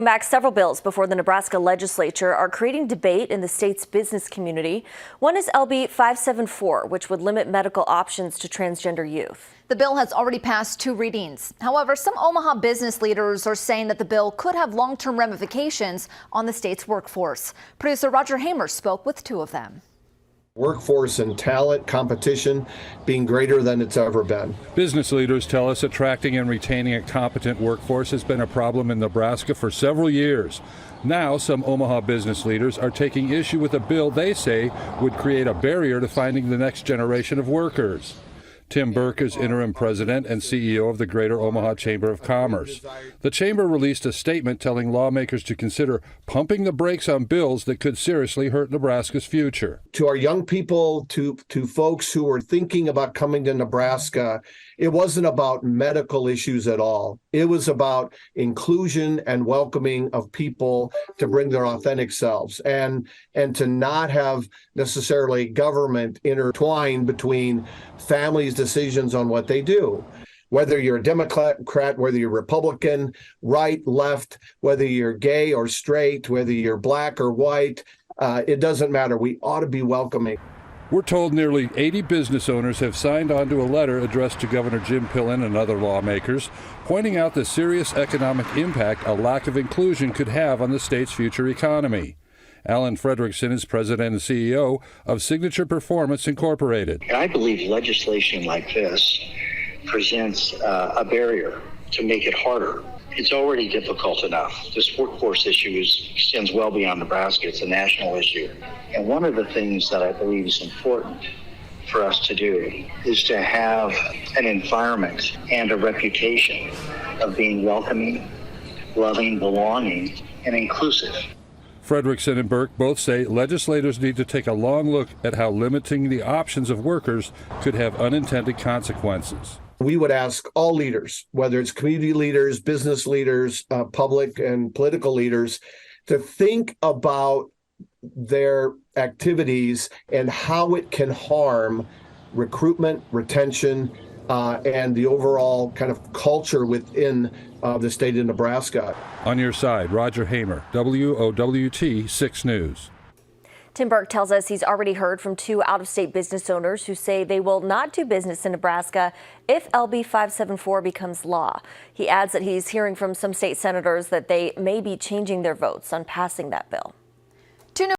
Back, several bills before the Nebraska legislature are creating debate in the state's business community. One is LB 574, which would limit medical options to transgender youth. The bill has already passed 2 readings. However, some Omaha business leaders are saying that the bill could have long-term ramifications on the state's workforce. Producer Roger Hamer spoke with 2 of them. Workforce and talent competition being greater than it's ever been. Business leaders tell us attracting and retaining a competent workforce has been a problem in Nebraska for several years. Now, some Omaha business leaders are taking issue with a bill they say would create a barrier to finding the next generation of workers. Tim Burke is interim president and CEO of the Greater Omaha Chamber of Commerce. The chamber released a statement telling lawmakers to consider pumping the brakes on bills that could seriously hurt Nebraska's future. To our young people, to folks who are thinking about coming to Nebraska, it wasn't about medical issues at all. It was about inclusion and welcoming of people to bring their authentic selves and to not have necessarily government intertwined between families' decisions on what they do. Whether you're a Democrat, whether you're Republican, right, left, whether you're gay or straight, whether you're black or white, it doesn't matter. We ought to be welcoming. We're told nearly 80 business owners have signed on to a letter addressed to Governor Jim Pillen and other lawmakers, pointing out the serious economic impact a lack of inclusion could have on the state's future economy. Alan Fredrickson is president and CEO of Signature Performance Incorporated. I believe legislation like this presents a barrier to make it harder. It's already difficult enough. This workforce issue extends well beyond Nebraska. It's a national issue. And one of the things that I believe is important for us to do is to have an environment and a reputation of being welcoming, loving, belonging, and inclusive. Fredrickson and Burke both say legislators need to take a long look at how limiting the options of workers could have unintended consequences. We would ask all leaders, whether it's community leaders, business leaders, public and political leaders, to think about their activities and how it can harm recruitment, retention, and the overall kind of culture within the state of Nebraska. On your side, Roger Hamer, WOWT 6 News. Tim Burke tells us he's already heard from 2 out-of-state business owners who say they will not do business in Nebraska if LB 574 becomes law. He adds that he's hearing from some state senators that they may be changing their votes on passing that bill.